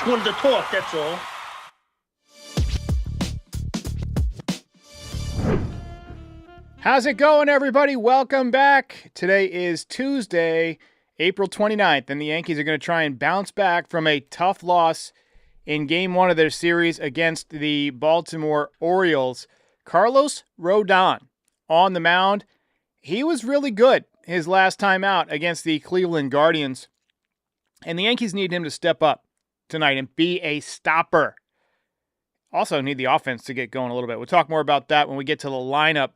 Just wanted to talk, that's all. How's it going, everybody? Welcome back. Today is Tuesday, April 29th, and the Yankees are going to try and bounce back from a tough loss in Game 1 of their series against the Baltimore Orioles. Carlos Rodon on the mound. He was really good his last time out against the Cleveland Guardians, and the Yankees need him to step up tonight and be a stopper. Also need the offense to get going a little bit. We'll talk more about that when we get to the lineup.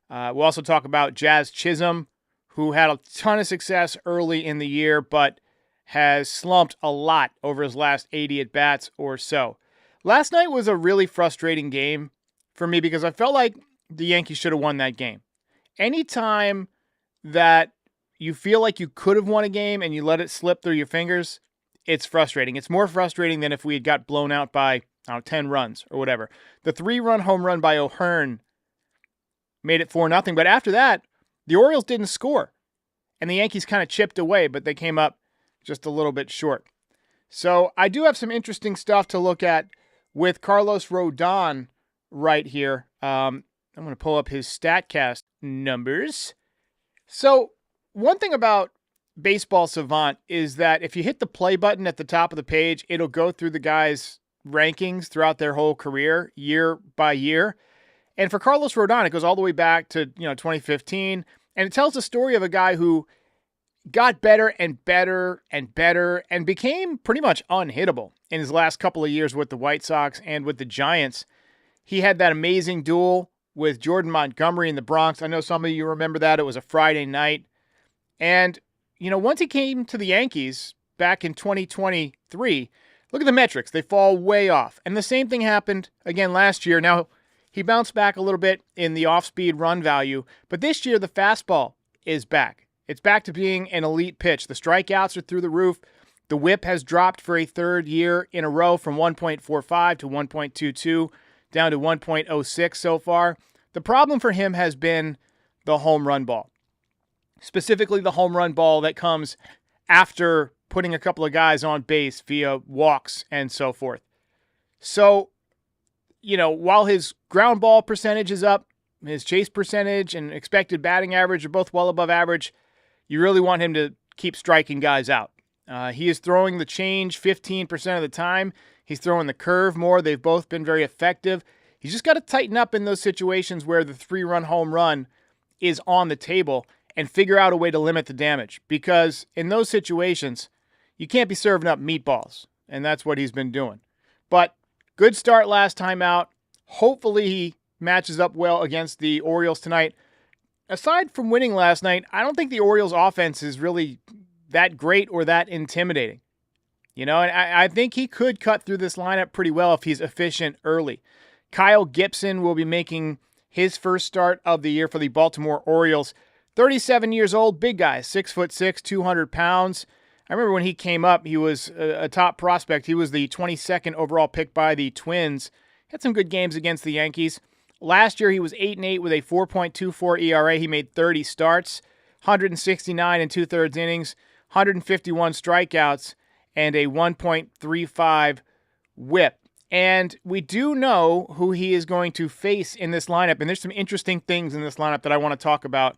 We'll also talk about Jazz Chisholm, who had a ton of success early in the year, but has slumped a lot over his last 80 at-bats or so. Last night was a really frustrating game for me because I felt like the Yankees should have won that game. Anytime that you feel like you could have won a game and you let it slip through your fingers, it's frustrating. It's more frustrating than if we had got blown out by 10 runs or whatever. The 3-run home run by O'Hearn made it 4-0, but after that, the Orioles didn't score. And the Yankees kind of chipped away, but they came up just a little bit short. So I do have some interesting stuff to look at with Carlos Rodon right here. I'm going to pull up his StatCast numbers. So one thing about Baseball Savant is that if you hit the play button at the top of the page, it'll go through the guys' rankings throughout their whole career, year by year. And for Carlos Rodon, it goes all the way back to 2015, and it tells the story of a guy who got better and better and better and became pretty much unhittable in his last couple of years with the White Sox and with the Giants. He had that amazing duel with Jordan Montgomery in the Bronx. I know some of you remember that. It was a Friday night. And, once he came to the Yankees back in 2023, look at the metrics. They fall way off. And the same thing happened again last year. Now, he bounced back a little bit in the off-speed run value, but this year the fastball is back. It's back to being an elite pitch. The strikeouts are through the roof. The whip has dropped for a third year in a row from 1.45 to 1.22 down to 1.06 so far. The problem for him has been the home run ball, specifically the home run ball that comes after putting a couple of guys on base via walks and so forth. So, while his ground ball percentage is up, his chase percentage and expected batting average are both well above average, you really want him to keep striking guys out. He is throwing the change 15% of the time. He's throwing the curve more. They've both been very effective. He's just got to tighten up in those situations where the 3-run home run is on the table and figure out a way to limit the damage. Because in those situations, you can't be serving up meatballs, and that's what he's been doing. But good start last time out. Hopefully he matches up well against the Orioles tonight. Aside from winning last night, I don't think the Orioles offense is really that great or that intimidating. And I think he could cut through this lineup pretty well if he's efficient early. Kyle Gibson will be making his first start of the year for the Baltimore Orioles. 37 years old, big guy, 6'6", 200 pounds. I remember when he came up, he was a top prospect. He was the 22nd overall pick by the Twins. Had some good games against the Yankees. Last year, he was 8-8 with a 4.24 ERA. He made 30 starts, 169 and 2/3 innings, 151 strikeouts, and a 1.35 whip. And we do know who he is going to face in this lineup, and there's some interesting things in this lineup that I want to talk about.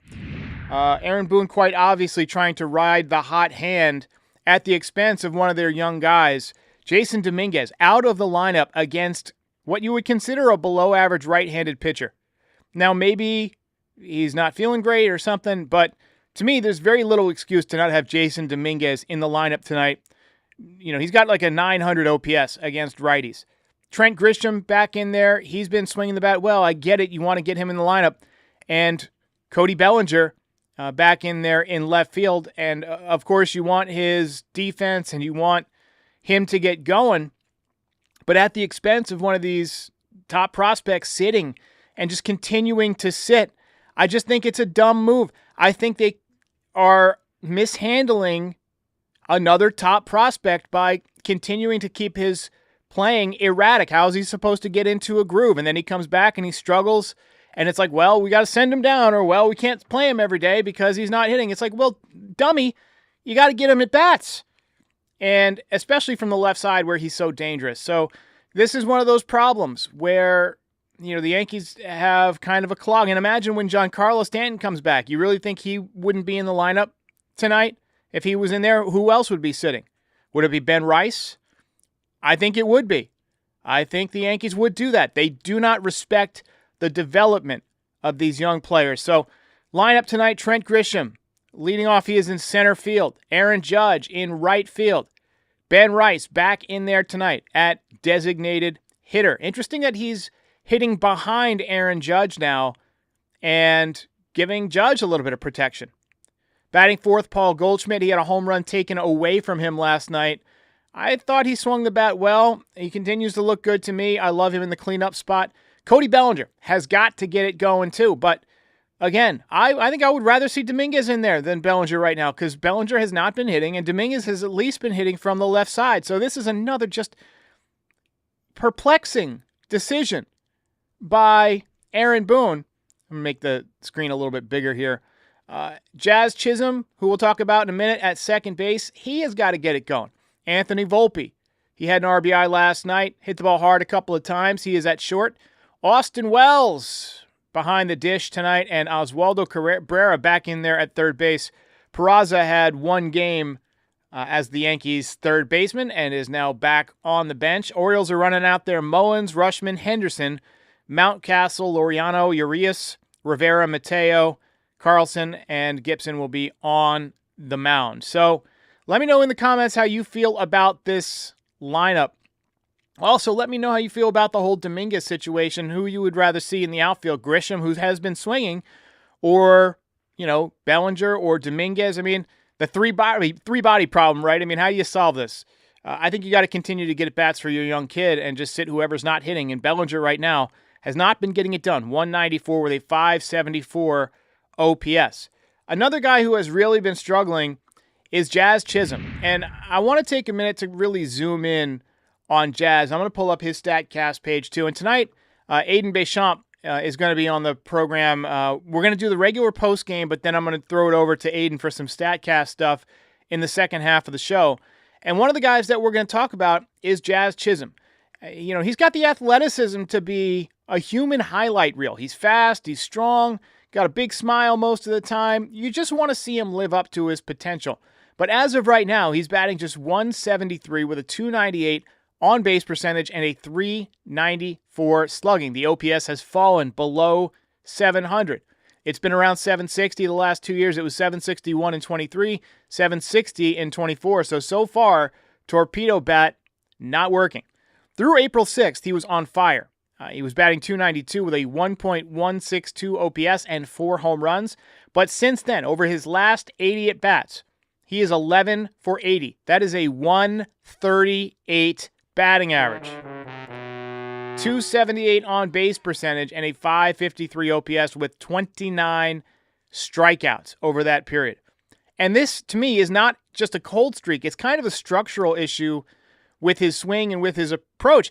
Aaron Boone quite obviously trying to ride the hot hand at the expense of one of their young guys. Jason Dominguez out of the lineup against what you would consider a below-average right-handed pitcher. Now, maybe he's not feeling great or something, but to me, there's very little excuse to not have Jason Dominguez in the lineup tonight. He's got like a 900 OPS against righties. Trent Grisham back in there. He's been swinging the bat well. I get it. You want to get him in the lineup. And Cody Bellinger back in there in left field. And, of course, you want his defense and you want him to get going, but at the expense of one of these top prospects sitting and just continuing to sit. I just think it's a dumb move. I think they are mishandling another top prospect by continuing to keep his playing erratic. How is he supposed to get into a groove? And then he comes back and he struggles, and it's like, well, we got to send him down, or, well, we can't play him every day because he's not hitting. It's like, well, dummy, you got to get him at bats. and especially from the left side where he's so dangerous. So this is one of those problems where, the Yankees have kind of a clog. And imagine when Giancarlo Stanton comes back. You really think he wouldn't be in the lineup tonight? If he was in there, who else would be sitting? Would it be Ben Rice? I think it would be. I think the Yankees would do that. They do not respect the development of these young players. So, lineup tonight, Trent Grisham. Leading off, he is in center field. Aaron Judge in right field. Ben Rice back in there tonight at designated hitter. Interesting that he's hitting behind Aaron Judge now and giving Judge a little bit of protection. Batting fourth, Paul Goldschmidt. He had a home run taken away from him last night. I thought he swung the bat well. He continues to look good to me. I love him in the cleanup spot. Cody Bellinger has got to get it going too. But again, I think I would rather see Dominguez in there than Bellinger right now because Bellinger has not been hitting and Dominguez has at least been hitting from the left side. So this is another just perplexing decision by Aaron Boone. I'm going to make the screen a little bit bigger here. Jazz Chisholm, who we'll talk about in a minute at second base, he has got to get it going. Anthony Volpe, he had an RBI last night, hit the ball hard a couple of times. He is at short. Austin Wells behind the dish tonight, and Oswaldo Cabrera back in there at third base. Peraza had one game as the Yankees' third baseman and is now back on the bench. Orioles are running out there. Mullins, Rushman, Henderson, Mountcastle, Laureano, Urias, Rivera, Mateo, Carlson, and Gibson will be on the mound. So let me know in the comments how you feel about this lineup. Also, let me know how you feel about the whole Dominguez situation, who you would rather see in the outfield, Grisham, who has been swinging, or, Bellinger or Dominguez. I mean, the three-body problem, right? I mean, how do you solve this? I think you got to continue to get at bats for your young kid and just sit whoever's not hitting. And Bellinger right now has not been getting it done. 194 with a 574 OPS. Another guy who has really been struggling is Jazz Chisholm. And I want to take a minute to really zoom in on Jazz. I'm going to pull up his StatCast page too. And tonight, Aiden Bechamp is going to be on the program. We're going to do the regular post game, but then I'm going to throw it over to Aiden for some StatCast stuff in the second half of the show. And one of the guys that we're going to talk about is Jazz Chisholm. He's got the athleticism to be a human highlight reel. He's fast, he's strong, got a big smile most of the time. You just want to see him live up to his potential. But as of right now, he's batting just 173 with a 298 on-base percentage and a 394 slugging. The OPS has fallen below 700. It's been around 760 the last 2 years. It was 761 in 23, 760 in 24. So far, Torpedo Bat not working. Through April 6th, he was on fire. He was batting 292 with a 1.162 OPS and 4 home runs. But since then, over his last 80 at-bats, he is 11 for 80. That is a 138 batting average. 278 on-base percentage and a 553 OPS with 29 strikeouts over that period. And this, to me, is not just a cold streak. It's kind of a structural issue with his swing and with his approach.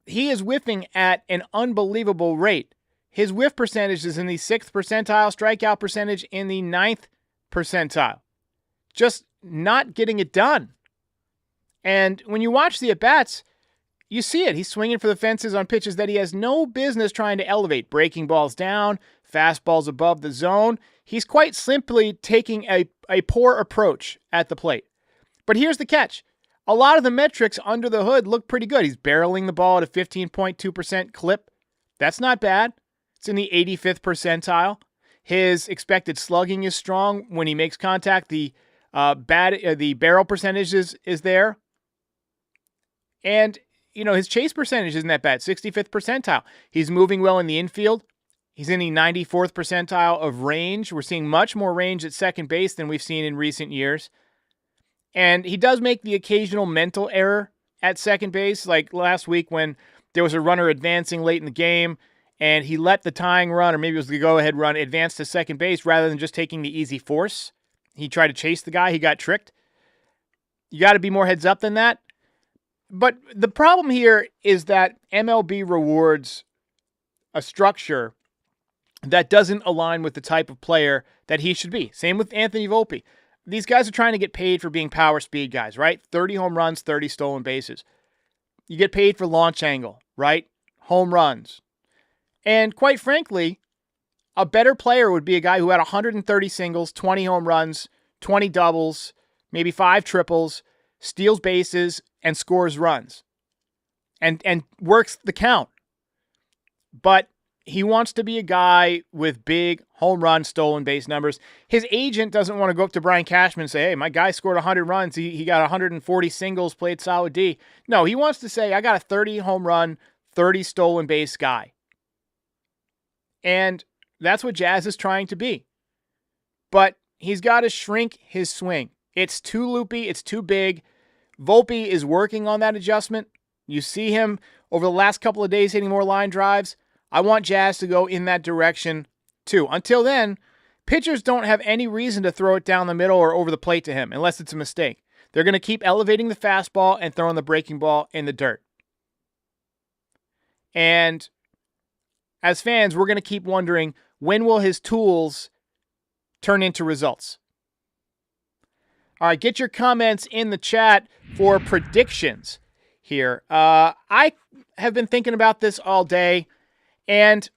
He is whiffing at an unbelievable rate. His whiff percentage is in the 6th percentile, strikeout percentage in the 9th percentile. Just not getting it done. And when you watch the at-bats, you see it. He's swinging for the fences on pitches that he has no business trying to elevate. Breaking balls down, fastballs above the zone. He's quite simply taking a poor approach at the plate. But here's the catch. A lot of the metrics under the hood look pretty good. He's barreling the ball at a 15.2% clip. That's not bad. It's in the 85th percentile. His expected slugging is strong. When he makes contact, the barrel percentage is there. And, his chase percentage isn't that bad, 65th percentile. He's moving well in the infield. He's in the 94th percentile of range. We're seeing much more range at second base than we've seen in recent years. And he does make the occasional mental error at second base, like last week when there was a runner advancing late in the game, and he let the tying run, or maybe it was the go-ahead run, advance to second base rather than just taking the easy force. He tried to chase the guy. He got tricked. You got to be more heads up than that. But the problem here is that MLB rewards a structure that doesn't align with the type of player that he should be. Same with Anthony Volpe. these guys are trying to get paid for being power speed guys, right? 30 home runs, 30 stolen bases. You get paid for launch angle, right? Home runs. And quite frankly, a better player would be a guy who had 130 singles, 20 home runs, 20 doubles, maybe 5 triples, steals bases, and scores runs. And works the count. But he wants to be a guy with big home run, stolen base numbers. His agent doesn't want to go up to Brian Cashman and say, hey, my guy scored 100 runs. He got 140 singles, played solid D. No, he wants to say, I got a 30 home run, 30 stolen base guy. And that's what Jazz is trying to be. But he's got to shrink his swing. It's too loopy. It's too big. Volpe is working on that adjustment. You see him over the last couple of days hitting more line drives. I want Jazz to go in that direction too. Until then, pitchers don't have any reason to throw it down the middle or over the plate to him unless it's a mistake. They're going to keep elevating the fastball and throwing the breaking ball in the dirt. And as fans, we're going to keep wondering, when will his tools turn into results? All right, get your comments in the chat for predictions here. I have been thinking about this all day. And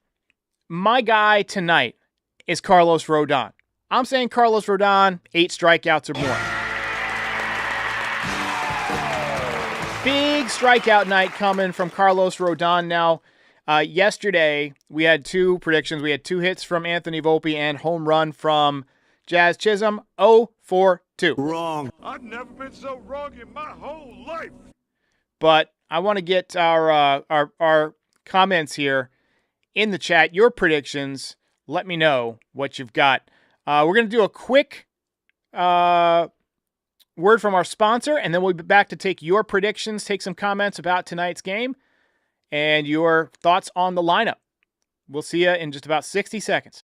my guy tonight is Carlos Rodon. I'm saying Carlos Rodon, 8 strikeouts or more. Big strikeout night coming from Carlos Rodon. Now, yesterday we had 2 predictions. We had 2 hits from Anthony Volpe and home run from Jazz Chisholm. 0-for-2. Wrong. I've never been so wrong in my whole life. But I want to get our comments here in the chat, your predictions. Let me know what you've got. We're going to do a quick word from our sponsor, and then we'll be back to take your predictions, take some comments about tonight's game, and your thoughts on the lineup. We'll see you in just about 60 seconds.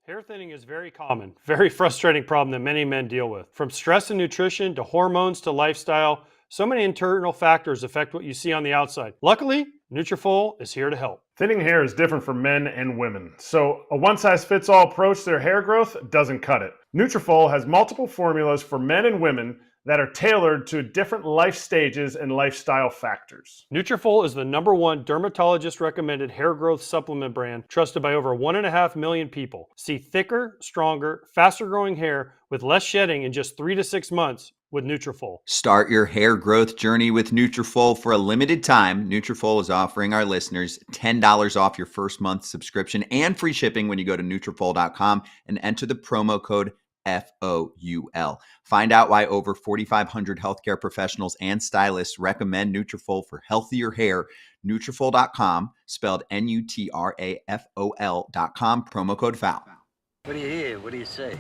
Hair thinning is very common, very frustrating problem that many men deal with. From stress and nutrition to hormones to lifestyle, so many internal factors affect what you see on the outside. Luckily, Nutrafol is here to help. Thinning hair is different for men and women, so a one-size-fits-all approach to their hair growth doesn't cut it. Nutrafol has multiple formulas for men and women that are tailored to different life stages and lifestyle factors. Nutrafol is the #1 dermatologist-recommended hair growth supplement brand trusted by over 1.5 million people. See thicker, stronger, faster-growing hair with less shedding in just 3 to 6 months with Nutrafol. Start your hair growth journey with Nutrafol for a limited time. Nutrafol is offering our listeners $10 off your first month subscription and free shipping when you go to Nutrafol.com and enter the promo code FOUL. Find out why over 4,500 healthcare professionals and stylists recommend Nutrafol for healthier hair. Nutrafol.com, spelled Nutrafol.com, promo code FOUL. What do you hear? What do you say?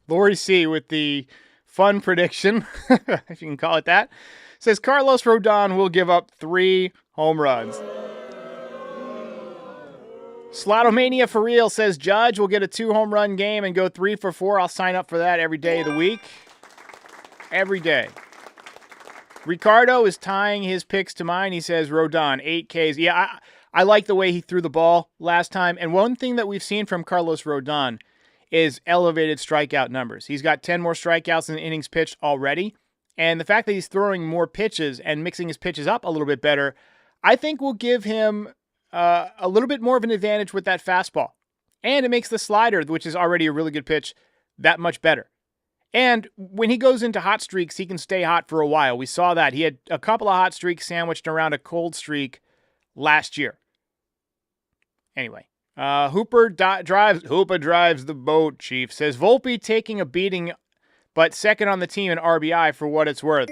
Lori C. with the fun prediction, if you can call it that, says Carlos Rodon will give up 3 home runs. Slotomania for real says Judge will get a 2 home run game and go 3 for 4. I'll sign up for that every day of the week. Every day. Ricardo is tying his picks to mine. He says Rodon, 8 Ks. Yeah, I like the way he threw the ball last time. And one thing that we've seen from Carlos Rodon is elevated strikeout numbers. He's got 10 more strikeouts in innings pitched already. And the fact that he's throwing more pitches and mixing his pitches up a little bit better, I think will give him a little bit more of an advantage with that fastball. And it makes the slider, which is already a really good pitch, that much better. And when he goes into hot streaks, he can stay hot for a while. We saw that. He had a couple of hot streaks sandwiched around a cold streak last year. Anyway, Hooper drives the boat, Chief. Says Volpe taking a beating, but second on the team in RBI for what it's worth.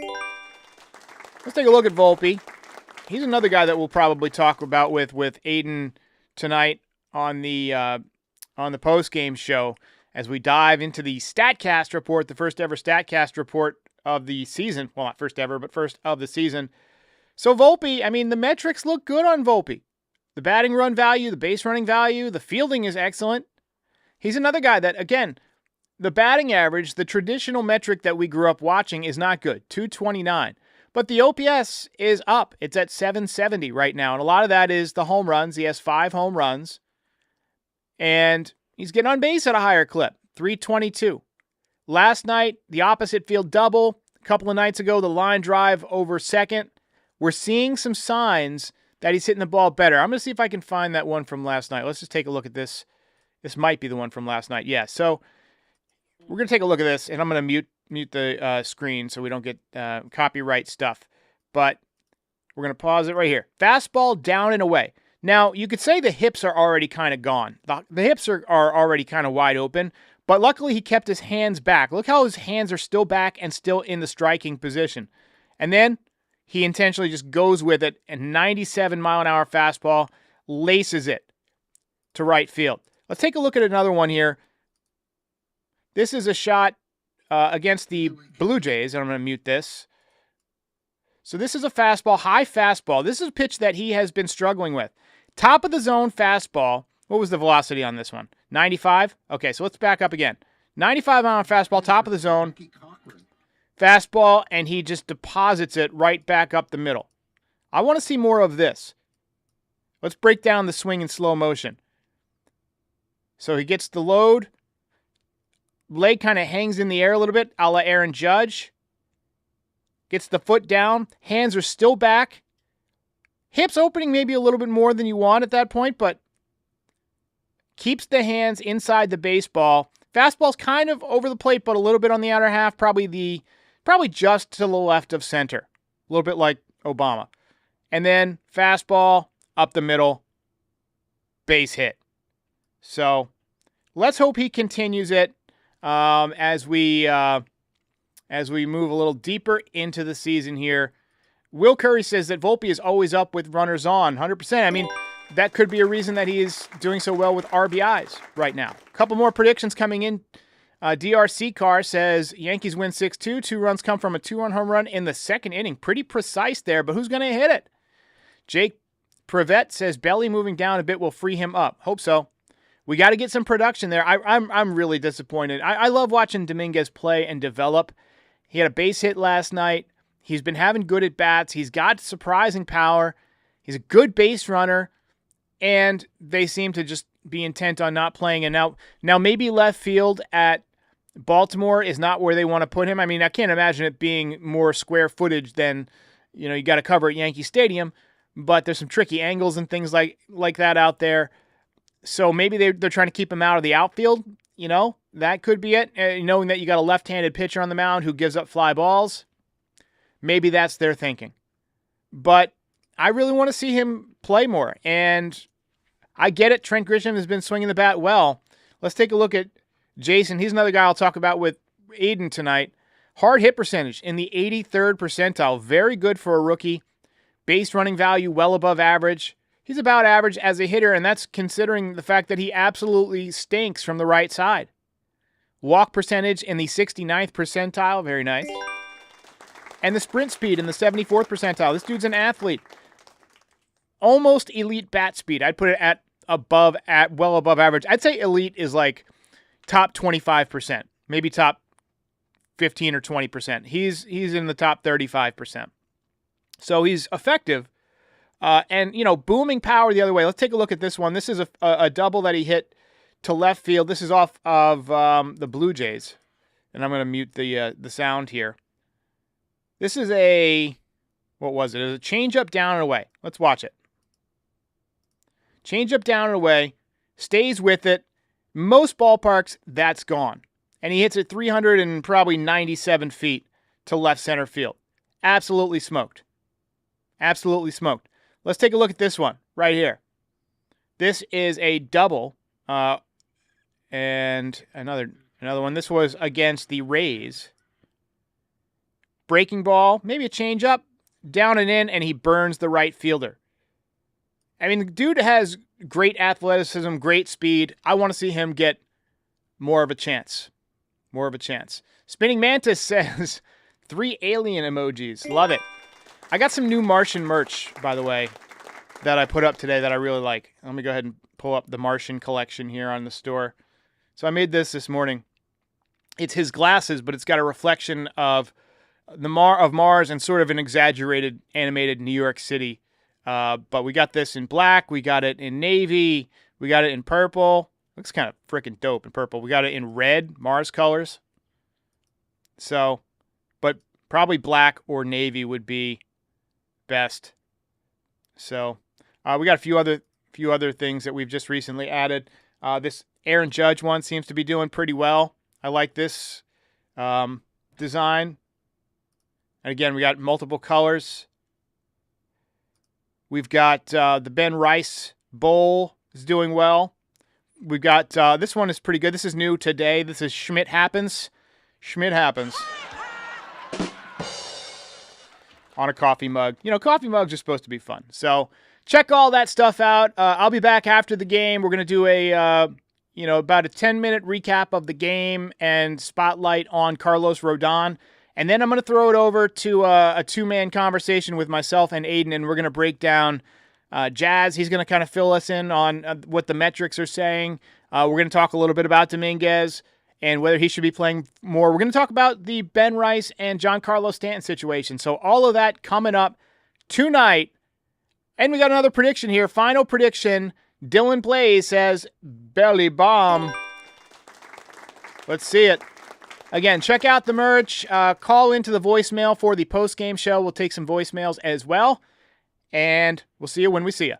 Let's take a look at Volpe. He's another guy that we'll probably talk about with Aiden tonight on the post-game show as we dive into the StatCast report, the first ever StatCast report of the season. Well, not first ever, but first of the season. So Volpe, I mean, the metrics look good on Volpe. The batting run value, the base running value, the fielding is excellent. He's another guy that, again, the batting average, the traditional metric that we grew up watching, is not good, 229. But the OPS is up. It's at 770 right now. And a lot of that is the home runs. He has 5 home runs. And, He's getting on base at a higher clip, 322. Last night, the opposite field double. A couple of nights ago, the line drive over second. We're seeing some signs that he's hitting the ball better. I'm going to see if I can find that one from last night. Let's just take a look at this. This might be the one from last night. Yeah, so we're going to take a look at this, and I'm going to mute the screen so we don't get copyright stuff. But we're going to pause it right here. Fastball down and away. Now, you could say the hips are already kind of gone. The hips are already kind of wide open, but luckily he kept his hands back. Look how his hands are still back and still in the striking position. And then he intentionally just goes with it, and 97-mile-an-hour fastball laces it to right field. Let's take a look at another one here. This is a shot against the Blue Jays, and I'm going to mute this. So this is a fastball, high fastball. This is a pitch that he has been struggling with. Top of the zone fastball. What was the velocity on this one? 95? Okay, so let's back up again. 95-mile fastball, top of the zone. Fastball, and he just deposits it right back up the middle. I want to see more of this. Let's break down the swing in slow motion. So he gets the load. Leg kind of hangs in the air a little bit, a la Aaron Judge. Gets the foot down. Hands are still back. Hips opening maybe a little bit more than you want at that point, but keeps the hands inside the baseball. Fastball's kind of over the plate, but a little bit on the outer half, probably just to the left of center. A little bit like Obama. And then fastball up the middle, base hit. So let's hope he continues it as we move a little deeper into the season here. Will Curry says that Volpe is always up with runners on, 100%. I mean, that could be a reason that he is doing so well with RBIs right now. A couple more predictions coming in. DRC Car says Yankees win 6-2. 2 runs come from a 2-run home run in the second inning. Pretty precise there, but who's going to hit it? Jake Prevette says Belly moving down a bit will free him up. Hope so. We got to get some production there. I'm really disappointed. I love watching Dominguez play and develop. He had a base hit last night. He's been having good at-bats. He's got surprising power. He's a good base runner. And they seem to just be intent on not playing. And now maybe left field at Baltimore is not where they want to put him. I mean, I can't imagine it being more square footage than, you got to cover at Yankee Stadium. But there's some tricky angles and things like that out there. So maybe they're trying to keep him out of the outfield. That could be it. Knowing that you got a left-handed pitcher on the mound who gives up fly balls. Maybe that's their thinking. But I really want to see him play more. And I get it. Trent Grisham has been swinging the bat well. Let's take a look at Jason. He's another guy I'll talk about with Aiden tonight. Hard hit percentage in the 83rd percentile. Very good for a rookie. Base running value well above average. He's about average as a hitter, and that's considering the fact that he absolutely stinks from the right side. Walk percentage in the 69th percentile. Very nice. And the sprint speed in the 74th percentile. This dude's an athlete. Almost elite bat speed. I'd put it at well above average. I'd say elite is like top 25%, maybe top 15 or 20%. He's in the top 35%. So he's effective. And, booming power the other way. Let's take a look at this one. This is a double that he hit to left field. This is off of the Blue Jays. And I'm going to mute the sound here. This is what was it? It was a changeup down and away. Let's watch it. Changeup down and away. Stays with it. Most ballparks, that's gone. And he hits it 397 feet to left center field. Absolutely smoked. Absolutely smoked. Let's take a look at this one right here. This is a double. And another one. This was against the Rays. Breaking ball, maybe a changeup, down and in, and he burns the right fielder. I mean, the dude has great athleticism, great speed. I want to see him get more of a chance. More of a chance. Spinning Mantis says 3 alien emojis. Love it. I got some new Martian merch, by the way, that I put up today that I really like. Let me go ahead and pull up the Martian collection here on the store. So I made this morning. It's his glasses, but it's got a reflection of Mars and sort of an exaggerated animated New York City. But we got this in black. We got it in navy. We got it in purple. Looks kind of freaking dope in purple. We got it in red, Mars colors. So, but probably black or navy would be best. So, we got a few other things that we've just recently added. This Aaron Judge one seems to be doing pretty well. I like this design. And again, we got multiple colors. We've got the Ben Rice bowl is doing well. We've got, this one is pretty good. This is new today. This is Schmidt Happens. Schmidt Happens. On a coffee mug. You know, coffee mugs are supposed to be fun. So check all that stuff out. I'll be back after the game. We're going to do a, about a 10-minute recap of the game and spotlight on Carlos Rodon. And then I'm going to throw it over to a two-man conversation with myself and Aiden, and we're going to break down Jazz. He's going to kind of fill us in on what the metrics are saying. We're going to talk a little bit about Dominguez and whether he should be playing more. We're going to talk about the Ben Rice and Giancarlo Stanton situation. So all of that coming up tonight. And we got another prediction here. Final prediction. Dylan Blaze says belly bomb. Let's see it. Again, check out the merch. Call into the voicemail for the post-game show. We'll take some voicemails as well. And we'll see you when we see you.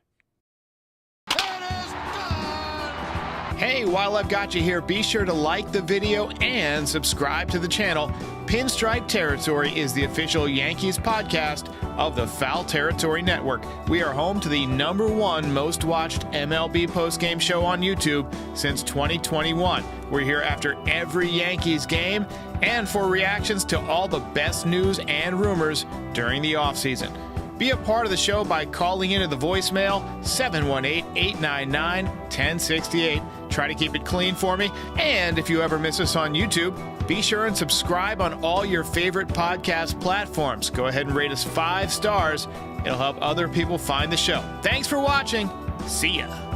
Hey, while I've got you here, be sure to like the video and subscribe to the channel. Pinstripe Territory is the official Yankees podcast of the Foul Territory Network. We are home to the #1 most watched MLB postgame show on YouTube since 2021. We're here after every Yankees game and for reactions to all the best news and rumors during the offseason. Be a part of the show by calling into the voicemail 718-899-1068. Try to keep it clean for me. And if you ever miss us on YouTube, be sure and subscribe on all your favorite podcast platforms. Go ahead and rate us 5 stars. It'll help other people find the show. Thanks for watching. See ya.